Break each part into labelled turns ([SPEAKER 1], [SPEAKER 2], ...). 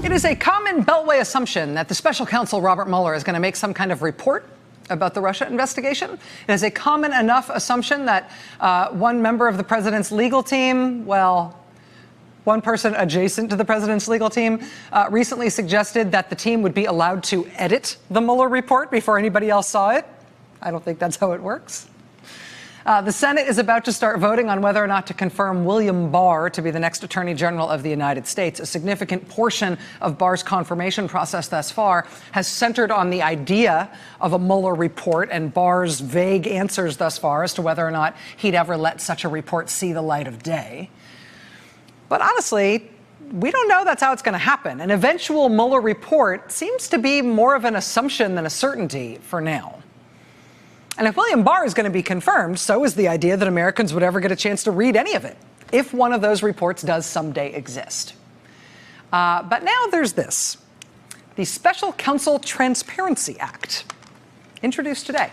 [SPEAKER 1] It is a common Beltway assumption that the special counsel Robert Mueller is going to make some kind of report about the Russia investigation. It is a common enough assumption that one member of the president's legal team, one person adjacent to the president's legal team, recently suggested that the team would be allowed to edit the Mueller report before anybody else saw it. I don't think that's how it works. The Senate is about to start voting on whether or not to confirm William Barr to be the next Attorney General of the United States. A significant portion of Barr's confirmation process thus far has centered on the idea of a Mueller report and Barr's vague answers thus far as to whether or not he'd ever let such a report see the light of day. But honestly, we don't know that's how it's going to happen. An eventual Mueller report seems to be more of an assumption than a certainty for now. And if William Barr is going to be confirmed, so is the idea that Americans would ever get a chance to read any of it, if one of those reports does someday exist. But now there's this. The Special Counsel Transparency Act, introduced today.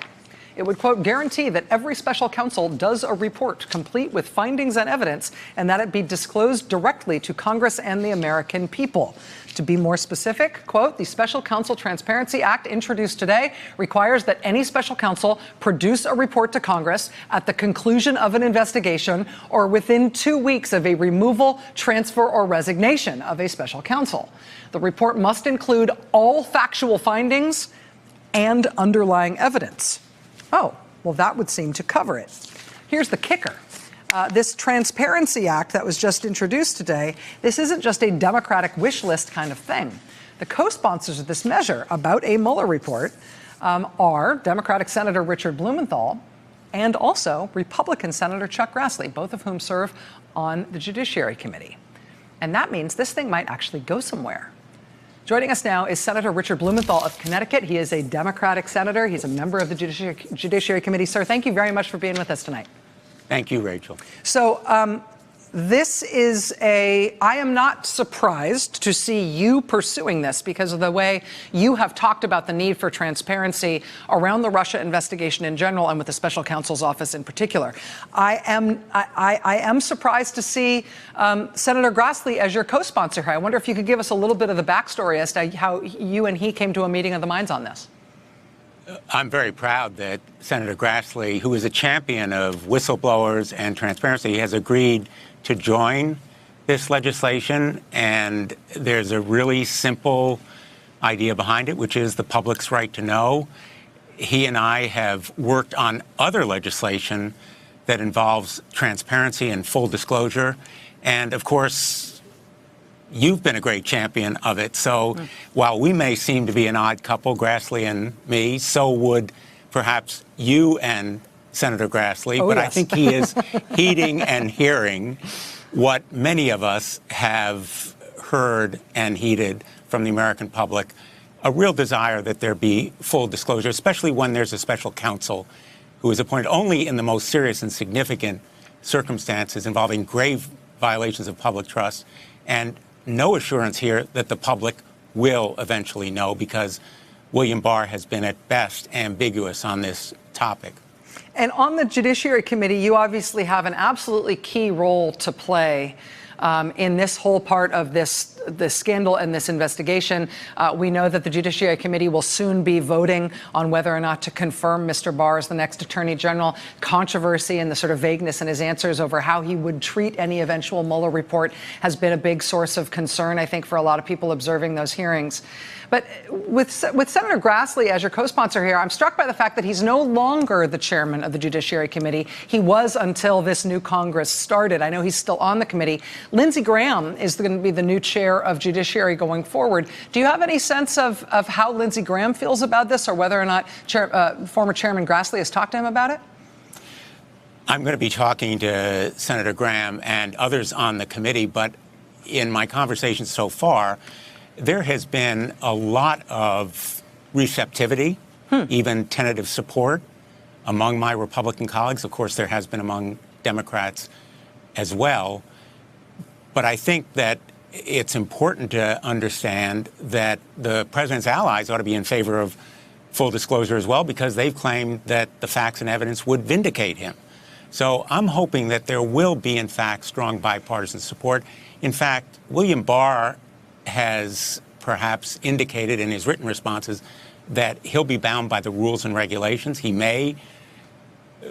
[SPEAKER 1] It would, quote, guarantee that every special counsel does a report complete with findings and evidence and that it be disclosed directly to Congress and the American people. To be more specific, quote, the Special Counsel Transparency Act introduced today requires that any special counsel produce a report to Congress at the conclusion of an investigation or within 2 weeks of a removal, transfer, or resignation of a special counsel. The report must include all factual findings and underlying evidence. Oh, well, that would seem to cover it. Here's the kicker. This Transparency Act that was just introduced today, this isn't just a Democratic wish list kind of thing. The co-sponsors of this measure about a Mueller report are Democratic Senator Richard Blumenthal and also Republican Senator Chuck Grassley, both of whom serve on the Judiciary Committee. And that means this thing might actually go somewhere. Joining us now is Senator Richard Blumenthal of Connecticut. He is a Democratic senator. He's a member of the Judiciary Committee. Sir, thank you very much for being with us tonight.
[SPEAKER 2] Thank you, Rachel.
[SPEAKER 1] So this is I am not surprised to see you pursuing this because of the way you have talked about the need for transparency around the Russia investigation in general and with the special counsel's office in particular. I am surprised to see Senator Grassley as your co-sponsor here. I wonder if you could give us a little bit of the backstory as to how you and he came to a meeting of the minds on this.
[SPEAKER 2] I'm very proud that Senator Grassley, who is a champion of whistleblowers and transparency, has agreed to join this legislation. And there's a really simple idea behind it, which is the public's right to know. He and I have worked on other legislation that involves transparency and full disclosure. And of course, you've been a great champion of it. So while we may seem to be an odd couple, Grassley and me, so would perhaps you and Senator Grassley. But yes. I think he is heeding and hearing what many of us have heard and heeded from the American public, a real desire that there be full disclosure, especially when there's a special counsel who is appointed only in the most serious and significant circumstances involving grave violations of public trust, and no assurance here that the public will eventually know, because William Barr has been at best ambiguous on this topic.
[SPEAKER 1] And on the Judiciary Committee, you obviously have an absolutely key role to play in this whole part of this scandal and this investigation. We know that the Judiciary Committee will soon be voting on whether or not to confirm Mr. Barr as the next Attorney General. Controversy and the sort of vagueness in his answers over how he would treat any eventual Mueller report has been a big source of concern, I think, for a lot of people observing those hearings. But with Senator Grassley as your co-sponsor here, I'm struck by the fact that he's no longer the chairman of the Judiciary Committee. He was until this new Congress started. I know he's still on the committee. Lindsey Graham is going to be the new chair of Judiciary going forward. Do you have any sense of how Lindsey Graham feels about this, or whether or not former Chairman Grassley has talked to him about it?
[SPEAKER 2] I'm going to be talking to Senator Graham and others on the committee, but in my conversations so far, there has been a lot of receptivity, even tentative support among my Republican colleagues. Of course, there has been among Democrats as well. But I think that it's important to understand that the president's allies ought to be in favor of full disclosure as well, because they've claimed that the facts and evidence would vindicate him. So I'm hoping that there will be, in fact, strong bipartisan support. In fact, William Barr has perhaps indicated in his written responses that he'll be bound by the rules and regulations. He may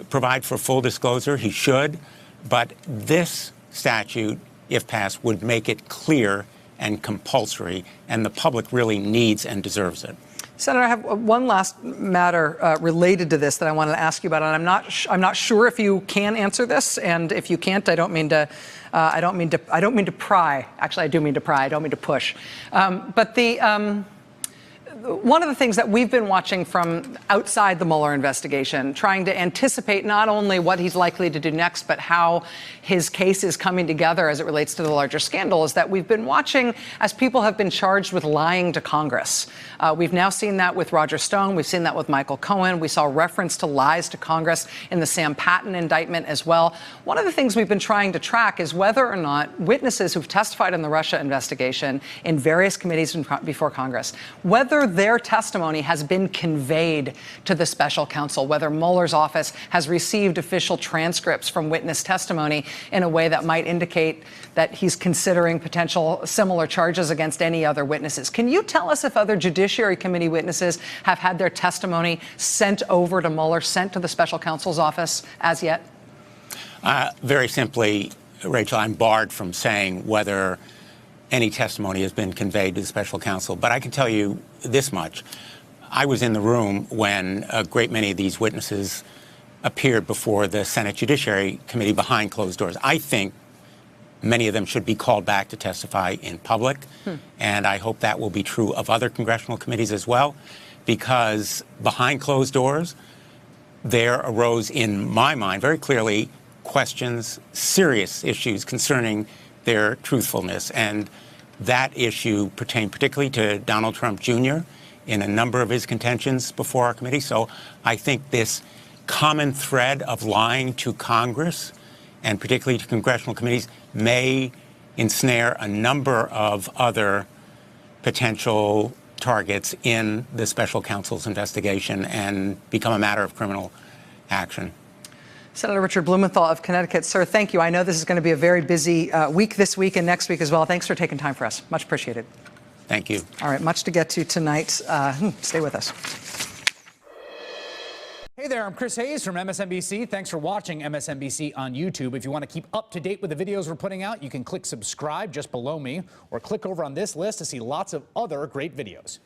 [SPEAKER 2] provide for full disclosure. He should. But this statute, if passed, would make it clear and compulsory, and the public really needs and deserves it.
[SPEAKER 1] Senator, I have one last matter related to this that I wanted to ask you about, and I'm not sure if you can answer this, and if you can't, I don't mean to pry. Actually, I do mean to pry. I don't mean to push. But one of the things that we've been watching from outside the Mueller investigation, trying to anticipate not only what he's likely to do next, but how his case is coming together as it relates to the larger scandal, is that we've been watching as people have been charged with lying to Congress. We've now seen that with Roger Stone. We've seen that with Michael Cohen. We saw reference to lies to Congress in the Sam Patten indictment as well. One of the things we've been trying to track is whether or not witnesses who've testified in the Russia investigation in various committees before Congress, whether their testimony has been conveyed to the special counsel, whether Mueller's office has received official transcripts from witness testimony in a way that might indicate that he's considering potential similar charges against any other witnesses. Can you tell us if other Judiciary Committee witnesses have had their testimony sent over to Mueller, sent to the special counsel's office as yet?
[SPEAKER 2] Very simply, Rachel, I'm barred from saying whether any testimony has been conveyed to the special counsel. But I can tell you this much. I was in the room when a great many of these witnesses appeared before the Senate Judiciary Committee behind closed doors. I think many of them should be called back to testify in public. And I hope that will be true of other congressional committees as well, because behind closed doors, there arose, in my mind, very clearly, questions, serious issues concerning their truthfulness. And that issue pertained particularly to Donald Trump Jr. in a number of his contentions before our committee. So I think this common thread of lying to Congress, and particularly to congressional committees, may ensnare a number of other potential targets in the special counsel's investigation and become a matter of criminal action.
[SPEAKER 1] Senator Richard Blumenthal of Connecticut. Sir, thank you. I know this is going to be a very busy week this week and next week as well. Thanks for taking time for us. Much appreciated.
[SPEAKER 2] Thank you.
[SPEAKER 1] All right, much to get to tonight. Stay with us.
[SPEAKER 3] Hey there, I'm Chris Hayes from MSNBC. Thanks for watching MSNBC on YouTube. If you want to keep up to date with the videos we're putting out, you can click subscribe just below me, or click over on this list to see lots of other great videos.